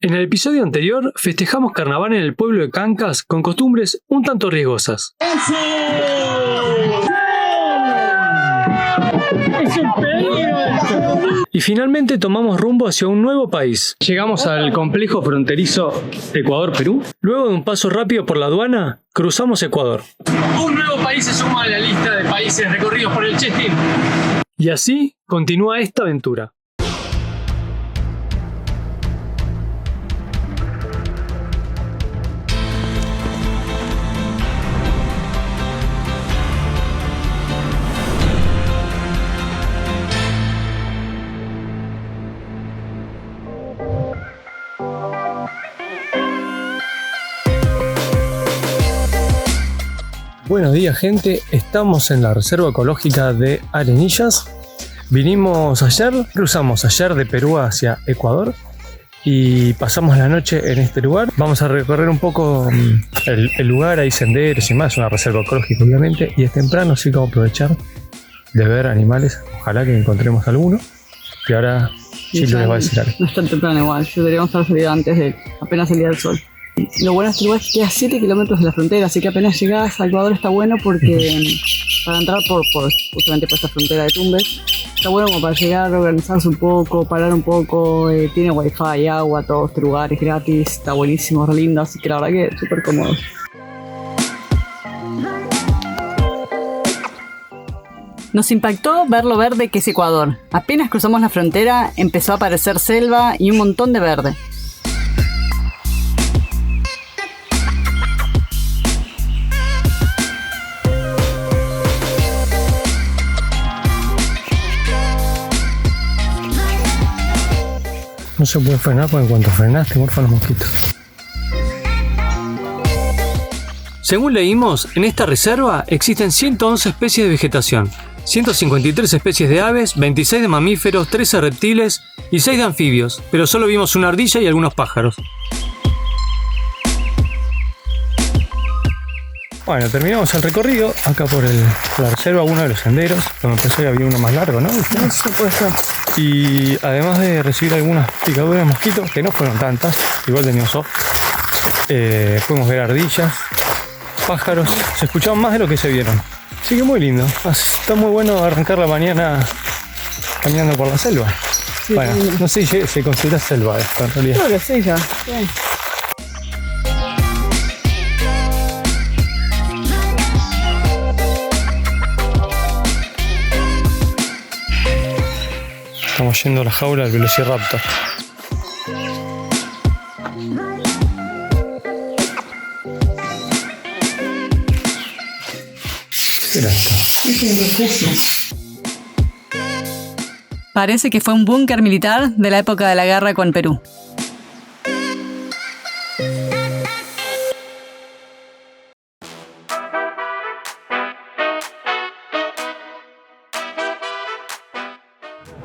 En el episodio anterior festejamos carnaval en el pueblo de Cancas con costumbres un tanto riesgosas. Y finalmente tomamos rumbo hacia un nuevo país. Llegamos al complejo fronterizo Ecuador-Perú. Luego de un paso rápido por la aduana, cruzamos Ecuador. Un nuevo país se suma a la lista de países recorridos por el Chess Team. Y así continúa esta aventura. Buenos días, gente, estamos en la reserva ecológica de Arenillas. Vinimos ayer, cruzamos ayer de Perú hacia Ecuador y pasamos la noche en este lugar. Vamos a recorrer un poco el lugar, hay senderos y más, una reserva ecológica obviamente, y es temprano, así que vamos a aprovechar de ver animales, ojalá que encontremos alguno. Y ahora Chilu les va a decir algo. No es tan temprano igual, deberíamos estar salido antes de apenas salida del sol. Lo bueno de este lugar es que queda 7 kilómetros de la frontera, así que apenas llegas a Ecuador está bueno porque para entrar justamente por esta frontera de Tumbes, está bueno como para llegar, organizarse un poco, parar un poco, tiene wifi, agua, todo este lugar es gratis, está buenísimo, re lindo, así que la verdad que es súper cómodo. Nos impactó ver lo verde que es Ecuador. Apenas cruzamos la frontera, empezó a aparecer selva y un montón de verde. No se puede frenar porque en cuanto frenaste, morfan los mosquitos. Según leímos, en esta reserva existen 111 especies de vegetación, 153 especies de aves, 26 de mamíferos, 13 reptiles y 6 de anfibios, pero solo vimos una ardilla y algunos pájaros. Bueno, terminamos el recorrido acá por la reserva, uno de los senderos, donde pensé que había uno más largo, ¿no? Por supuesto. Y además de recibir algunas picaduras de mosquitos, que no fueron tantas, igual teníamos off, pudimos ver ardillas, pájaros, se escuchaban más de lo que se vieron. Así que muy lindo, está muy bueno arrancar la mañana caminando por la selva. Sí, bueno, no sé si se considera selva esto en realidad. Creo que sí, ya. Sí. Estamos yendo a la jaula del Velociraptor. ¿Qué era esto? Parece que fue un búnker militar de la época de la guerra con Perú.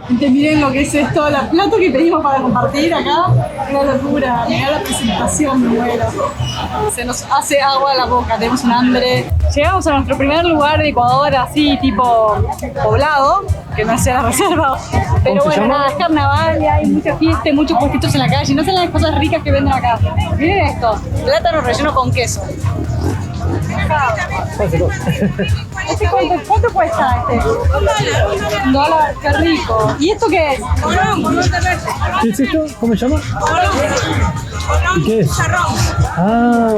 Miren lo que es esto, la plato que pedimos para compartir acá, una locura, mirá la presentación, me muero. Se nos hace agua a la boca, tenemos un hambre. Llegamos a nuestro primer lugar de Ecuador, así tipo poblado, que no sea la reserva. Pero bueno, nada, es carnaval y hay mucha fiesta, muchos puestitos en la calle, no son las cosas ricas que venden acá. Miren esto, plátano relleno con queso. ¿Cuánto cuesta este? $1, qué rico. ¿Y esto qué es? ¿Qué es esto? ¿Cómo se llama? ¿Y qué es? Ah.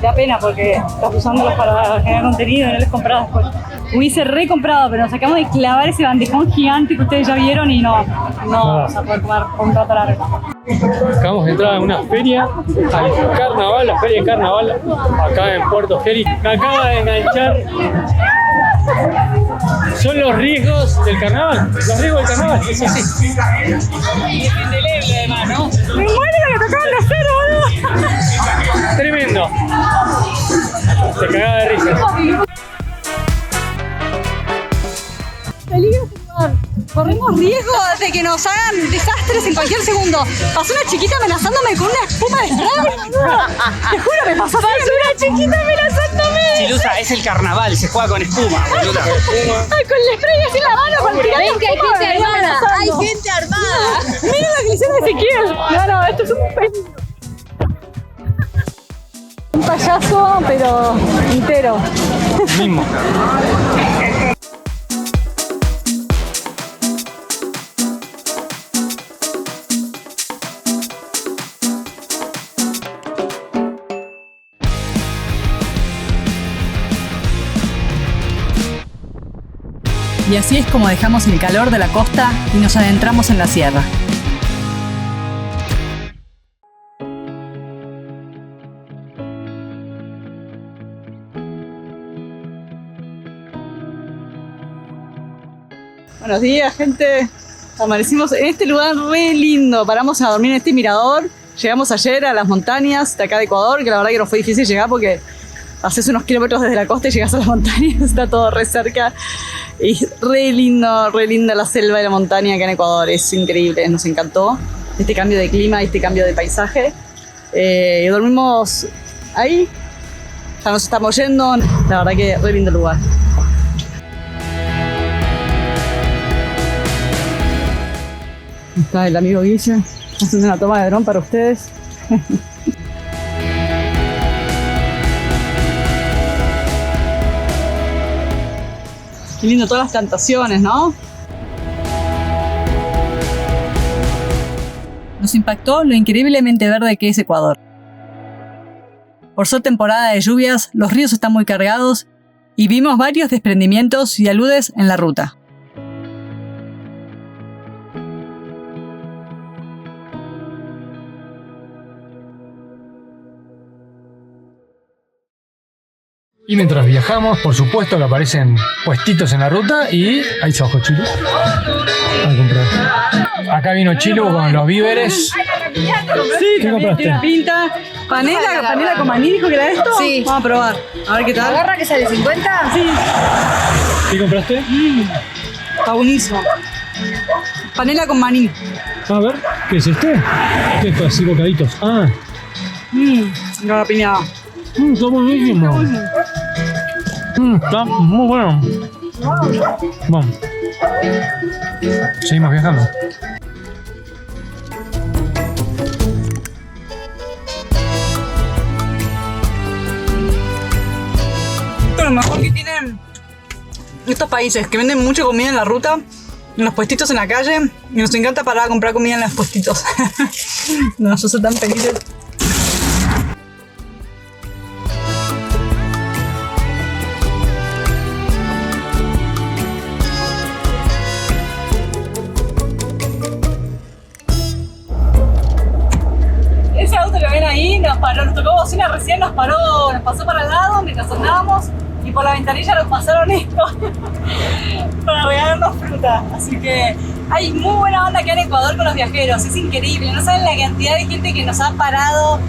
Da pena porque estás usándolos para generar contenido y no les compras después. Hubiese recomprado, pero nos acabamos de clavar ese bandejón gigante que ustedes ya vieron y no vamos a poder comer por un rato largo. Acabamos de entrar a una feria, al carnaval, la feria de carnaval, acá en Puerto Félix. Me acaba de enganchar. Son los riesgos del carnaval. Los riesgos del carnaval. Sí. Y es indeleble además, ¿no? Me muero lo que tocaban de hacer, boludo. Tremendo. Se cagaba de risa. Peligro lugar. Corremos riesgo de que nos hagan desastres en cualquier segundo. Pasó una chiquita amenazándome con una espuma de spray. Te juro, me pasó una chiquita amenazándome. Chilusa, es el carnaval, se juega con espuma, boluda. Ay, con el spray así en la mano, con tirando ven que hay gente armada, hay gente armada. Mira lo que le hicieron esto es un peligro. Un payaso, pero entero. Mismo. Y así es como dejamos el calor de la costa y nos adentramos en la sierra. Buenos días, gente. Amanecimos en este lugar re lindo. Paramos a dormir en este mirador. Llegamos ayer a las montañas de acá de Ecuador, que la verdad que nos fue difícil llegar porque haces unos kilómetros desde la costa y llegas a las montañas. Está todo re cerca. Y re linda la selva y la montaña acá en Ecuador. Es increíble, nos encantó este cambio de clima y este cambio de paisaje. Y dormimos ahí. Ya nos estamos yendo. La verdad que re lindo lugar. Está el amigo Guille haciendo una toma de dron para ustedes. Qué lindo todas las plantaciones, ¿no? Nos impactó lo increíblemente verde que es Ecuador. Por ser temporada de lluvias, los ríos están muy cargados y vimos varios desprendimientos y aludes en la ruta. Y mientras viajamos, por supuesto que aparecen puestitos en la ruta y ahí se bajó Chilu a comprar. Acá vino Chilu con los víveres. Sí, ¿Qué compraste? tiene pinta. Panela con maní, dijo que era esto. Sí. Vamos a probar. A ver qué ¿La tal. garra que sale 50? Sí, ¿Qué compraste? está buenísimo. Panela con maní. A ver, ¿qué es este? ¿Qué es así bocaditos? Ah, La piñada. está buenísimo. Está muy bueno. Vamos. Seguimos viajando. Esto es lo mejor que tienen estos países, que venden mucha comida en la ruta, en los puestitos en la calle, y nos encanta parar a comprar comida en los puestitos. No nos hace tan felices. Ese auto que ven ahí nos paró, nos tocó bocina recién, nos pasó para el lado mientras andábamos y por la ventanilla nos pasaron esto para regalarnos fruta. Así que hay muy buena onda acá en Ecuador con los viajeros, es increíble, no saben la cantidad de gente que nos ha parado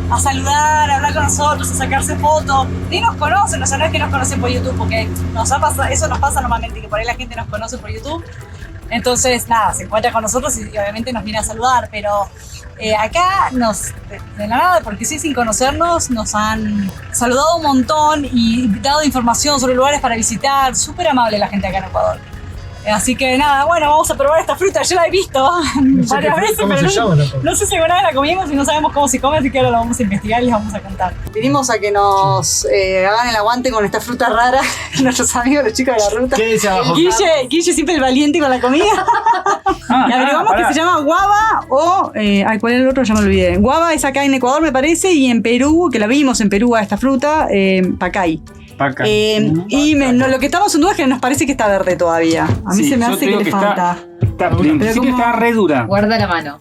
a saludar, a hablar con nosotros, a sacarse fotos. Ni nos conocen, o sea, no es que nos conocen por YouTube, porque nos ha pasado, eso nos pasa normalmente, que por ahí la gente nos conoce por YouTube. Entonces, nada, se encuentra con nosotros y obviamente nos viene a saludar, pero acá de la nada, porque sí, sin conocernos, nos han saludado un montón y dado información sobre lugares para visitar. Súper amable la gente acá en Ecuador. Así que nada, bueno, vamos a probar esta fruta. Yo la he visto varias veces, pero no sé si alguna vez la comimos y no sabemos cómo se come, así que ahora lo vamos a investigar y les vamos a contar. Vinimos a que nos hagan el aguante con esta fruta rara, nuestros amigos, los chicos de la ruta. ¿Qué dice abajo? Guille siempre el valiente con la comida. Y averiguamos que se llama guava o... ¿cuál es el otro? Ya me olvidé. Guava es acá en Ecuador, me parece, y en Perú, que la vimos en Perú a esta fruta, pacay. Lo que estamos en duda es que nos parece que está verde todavía. A mí se me hace que le falta. En principio está re dura. Guarda la mano.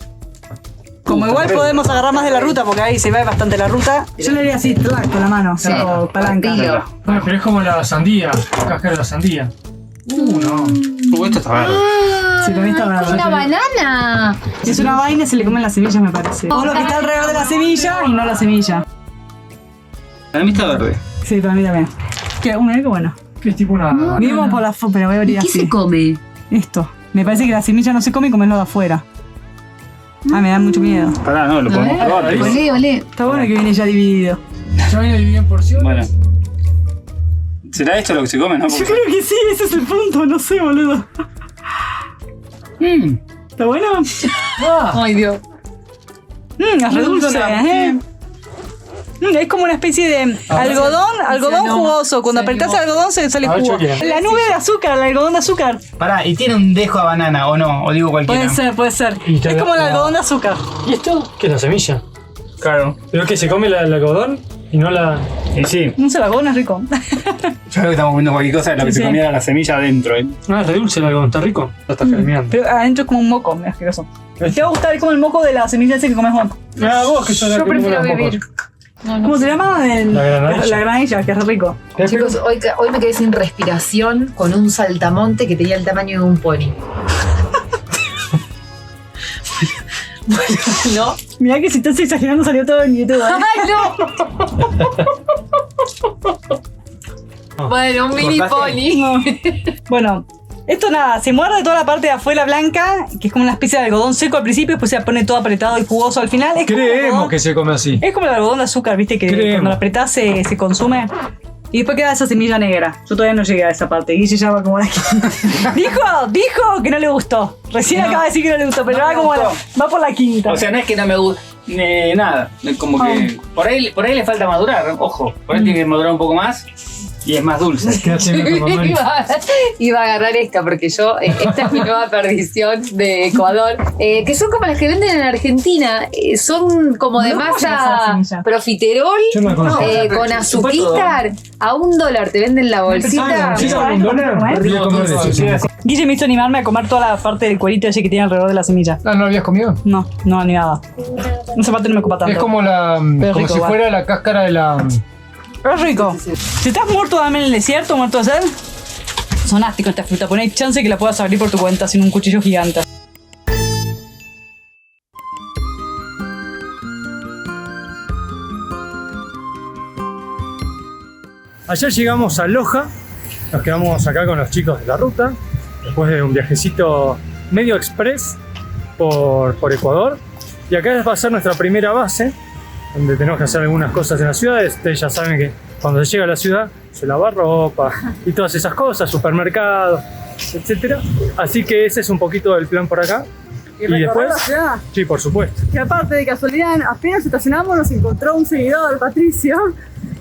Como igual podemos agarrar más de la ruta, porque ahí se ve bastante la ruta. Yo le haría así, clac, con la mano, Sí, o palanca. partido. Bueno, pero es como la sandía, la cáscara de la sandía. No. Esto está verde. Sí, para mí está verde. ¡Una banana! Si es una vaina, se le comen las semillas, me parece. O lo que está alrededor de la semilla y no la semilla. Para mí está verde. Sí, para mí también. Que bueno. Que es tipo una... Vimos por la foto, pero voy a abrir ¿Qué así. se come? Esto. Me parece que la semilla no se come y comerlo de afuera. Me da mucho miedo. Pará, no, lo podemos probar. ¿te digo? Olé. Está bueno que viene ya dividido. Ya viene dividido en porciones. Bueno. ¿Será esto lo que se come, no? Yo creo que sí, ese es el punto, no sé, boludo. ¿Está bueno? Ay, Dios. Es re dulce, Es como una especie de algodón jugoso. Cuando apretás el algodón se sale jugo. La nube de azúcar, el algodón de azúcar. Pará, y tiene un dejo a banana, ¿o no? O digo cualquiera. Puede ser. Es como el algodón de azúcar. ¿Y esto? ¿Qué es la semilla? Claro. ¿Pero que se come el algodón y no la...? Y sí. No sé, el algodón es rico. Yo creo que estamos comiendo cualquier cosa de lo que se comía era la semilla adentro, Ah, es re dulce el algodón, está rico. Lo estás germinando. Pero adentro es como un moco, es asqueroso. Te va a gustar como el moco de la semilla ese que comes vos. Ah, vos que sos la Yo que come prefiero los vivir. mocos. ¿Cómo se llama? La granadilla, que es rico. Chicos, hoy me quedé sin respiración con un saltamonte que tenía el tamaño de un pony. ¿No? Mirá que si estás exagerando salió todo en YouTube. ¡Ay, no! Bueno, un mini pony. Bueno, esto nada, se muerde toda la parte de afuera blanca, que es como una especie de algodón seco al principio, después se pone todo apretado y jugoso al final. Creemos que se come así. Es como el algodón de azúcar, viste, que cuando lo apretás se consume. Y después queda esa semilla negra. Yo todavía no llegué a esa parte. Guille ya va como la quinta. Dijo que no le gustó. Recién acaba de decir que no le gustó, pero va por la quinta. O sea, no es que no me gusta. Nada. Como que. Por ahí le falta madurar, ojo. Por ahí tiene que madurar un poco más. Y es más dulce. Iba a agarrar esta porque esta es mi nueva perdición de Ecuador, que son como las que venden en Argentina, son como de masa profiterol, con azuquitar, a $1 te venden la bolsita. Guille me hizo animarme a comer toda la parte del cuerito ese que tiene alrededor de la semilla. ¿No lo habías comido? No, ni nada. Esa parte no me copa tanto. Es como como rico, si fuera la cáscara de la... Es rico. Si estás muerto en el desierto, muerto de sed, sonaste con esta fruta. Poné chance que la puedas abrir por tu cuenta sin un cuchillo gigante. Ayer llegamos a Loja, nos quedamos acá con los chicos de la ruta, después de un viajecito medio express por Ecuador. Y acá va a ser nuestra primera base, donde tenemos que hacer algunas cosas en la ciudad. Ustedes ya saben que cuando se llega a la ciudad se lava ropa y todas esas cosas, supermercados, etcétera. Así que ese es un poquito el plan por acá. ¿Y después? La ciudad? Sí, por supuesto. Que aparte de casualidad, apenas estacionamos nos encontró un seguidor, Patricio,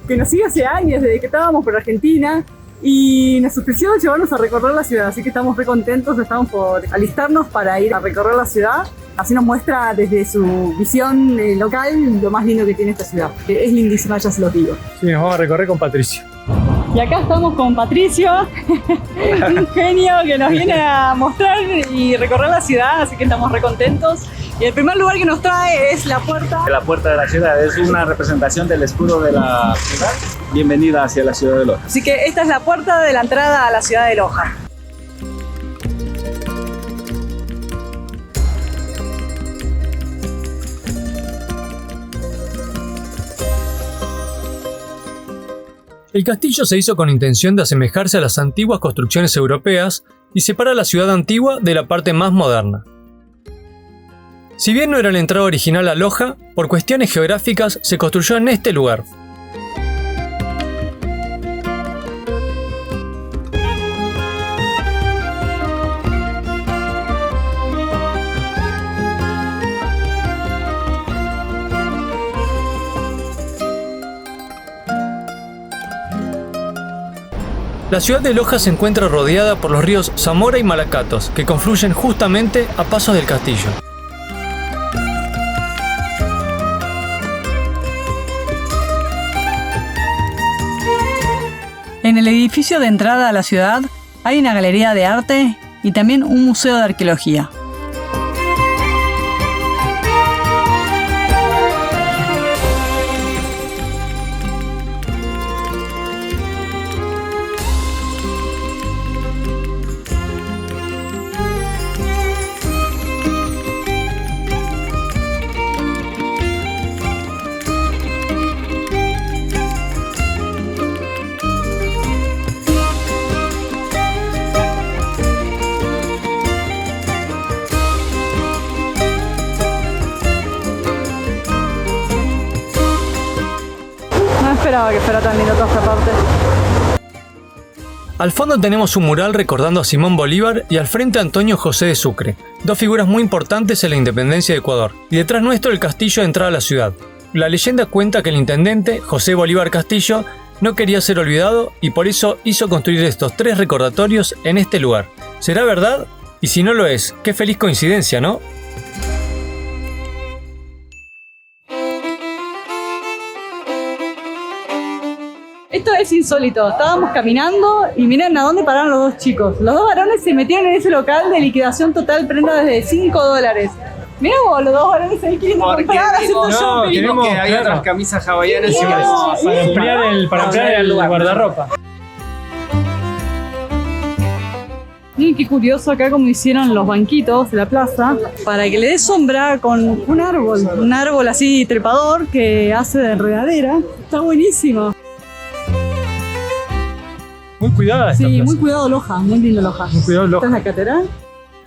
que nos sigue hace años, desde que estábamos por Argentina, y nos ofreció llevarnos a recorrer la ciudad, así que estamos re contentos, estamos por alistarnos para ir a recorrer la ciudad. Así nos muestra desde su visión local lo más lindo que tiene esta ciudad. Es lindísima, ya se los digo. Sí, nos vamos a recorrer con Patricio. Y acá estamos con Patricio, un genio que nos viene a mostrar y recorrer la ciudad, así que estamos re contentos. Y el primer lugar que nos trae es la puerta. La puerta de la ciudad es una representación del escudo de la ciudad. Bienvenida hacia la ciudad de Loja. Así que esta es la puerta de la entrada a la ciudad de Loja. El castillo se hizo con intención de asemejarse a las antiguas construcciones europeas y separa la ciudad antigua de la parte más moderna. Si bien no era la entrada original a Loja, por cuestiones geográficas se construyó en este lugar. La ciudad de Loja se encuentra rodeada por los ríos Zamora y Malacatos, que confluyen justamente a pasos del castillo. En el edificio de entrada a la ciudad hay una galería de arte y también un museo de arqueología. No esperaba que fuera tan lindo toda esta parte. Al fondo tenemos un mural recordando a Simón Bolívar y al frente a Antonio José de Sucre, dos figuras muy importantes en la independencia de Ecuador. Y detrás nuestro el castillo de entrada a la ciudad. La leyenda cuenta que el intendente, José Bolívar Castillo, no quería ser olvidado y por eso hizo construir estos 3 recordatorios en este lugar. ¿Será verdad? Y si no lo es, qué feliz coincidencia, ¿no? Esto es insólito. Estábamos caminando y miren a dónde pararon los 2 chicos. Los 2 varones se metieron en ese local de liquidación total, prenda desde $5. Mirá vos, los 2 varones ahí queriendo comprar, haciendo shopping. Queremos que hay otras camisas hawaianas Para ampliar el guardarropa. Miren qué curioso acá como hicieron los banquitos de la plaza para que le dé sombra con un árbol así trepador que hace de enredadera. Está buenísimo. Muy cuidada esta plaza. Muy cuidado Loja, muy lindo Loja. Muy cuidado Loja. ¿Esta es la catedral?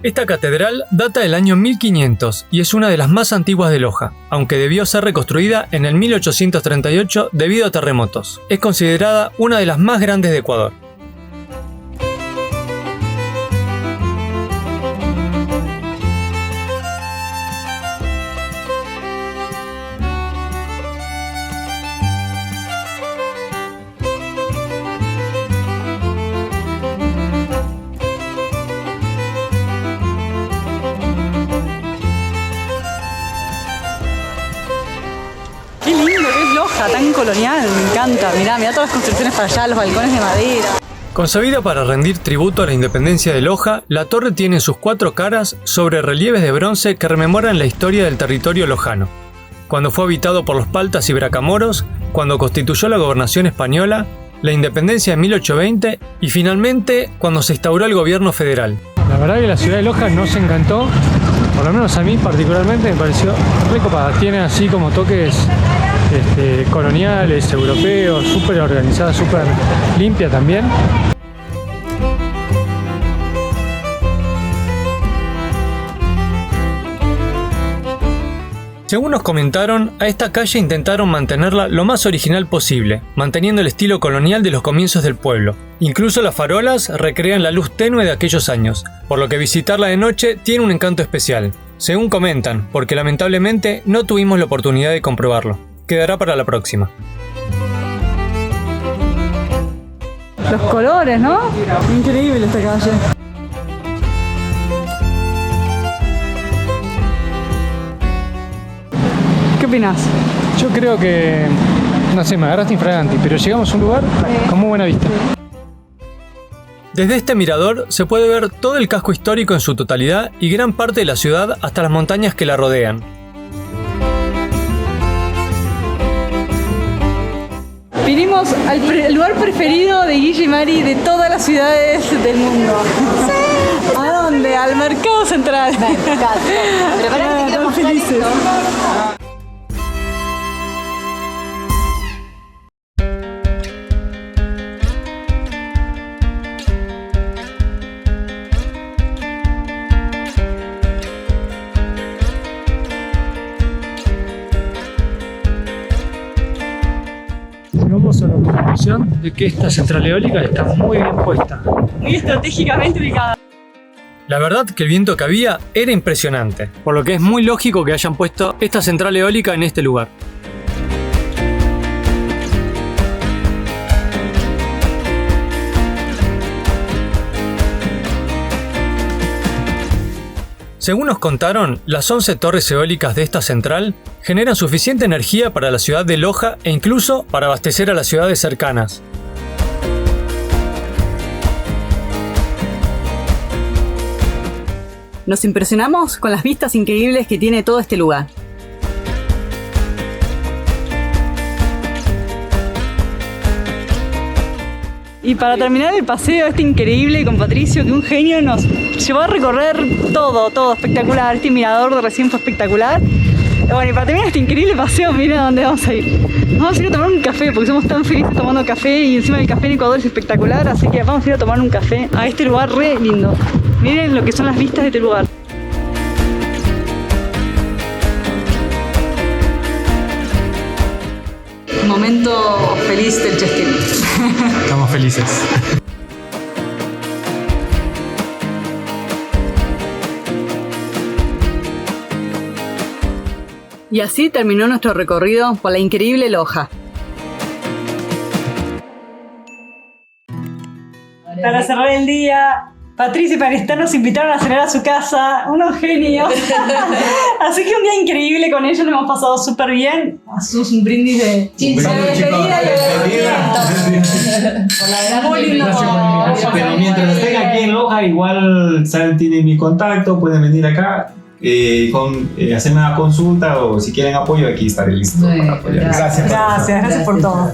Esta catedral data del año 1500 y es una de las más antiguas de Loja, aunque debió ser reconstruida en el 1838 debido a terremotos. Es considerada una de las más grandes de Ecuador. Qué lindo que es Loja, tan colonial, me encanta. Mirá todas las construcciones para allá, los balcones de madera. Concebida para rendir tributo a la independencia de Loja, la torre tiene en sus 4 caras sobre relieves de bronce que rememoran la historia del territorio lojano. Cuando fue habitado por los paltas y bracamoros, cuando constituyó la gobernación española, la independencia en 1820 y finalmente cuando se instauró el gobierno federal. La verdad que la ciudad de Loja nos encantó, por lo menos a mí particularmente me pareció recopada. Tiene así como toques coloniales, europeos, súper organizada, súper limpia también. Según nos comentaron, a esta calle intentaron mantenerla lo más original posible, manteniendo el estilo colonial de los comienzos del pueblo. Incluso las farolas recrean la luz tenue de aquellos años, por lo que visitarla de noche tiene un encanto especial. Según comentan, porque lamentablemente no tuvimos la oportunidad de comprobarlo. Quedará para la próxima. Los colores, ¿no? Increíble esta calle. ¿Qué opinás? Yo creo que, no sé, me agarraste infraganti, pero llegamos a un lugar con muy buena vista. Desde este mirador se puede ver todo el casco histórico en su totalidad y gran parte de la ciudad hasta las montañas que la rodean. Vinimos al lugar preferido de Guille y Mari de todas las ciudades del mundo. Sí. ¿A dónde? Al Mercado Central. Mercado. Pero pará, te quiero mostrar felices. esto. Llegamos a la conclusión de que esta central eólica está muy bien puesta. Muy estratégicamente ubicada. La verdad que el viento que había era impresionante, por lo que es muy lógico que hayan puesto esta central eólica en este lugar. Según nos contaron, las 11 torres eólicas de esta central generan suficiente energía para la ciudad de Loja e incluso para abastecer a las ciudades cercanas. Nos impresionamos con las vistas increíbles que tiene todo este lugar. Y para terminar el paseo increíble con Patricio, que un genio nos llevó a recorrer todo espectacular. Este mirador de recién fue espectacular. Bueno, y para terminar este increíble paseo, miren a dónde vamos a ir. Vamos a ir a tomar un café, porque somos tan felices tomando café y encima el café en Ecuador es espectacular, así que vamos a ir a tomar un café a este lugar re lindo. Miren lo que son las vistas de este lugar. Momento feliz del Chestín. Estamos felices. Y así terminó nuestro recorrido por la increíble Loja. Para cerrar el día, Patricia y Panestá nos invitaron a cenar a su casa, unos genios. Así que un día increíble con ellos, nos hemos pasado súper bien. Hacemos un brindis de despedida y muy lindo. Pero mientras estén aquí en Loja, igual tienen mi contacto, pueden venir acá. Hacerme una consulta o si quieren apoyo, aquí estaré listo para apoyar. Gracias por todo.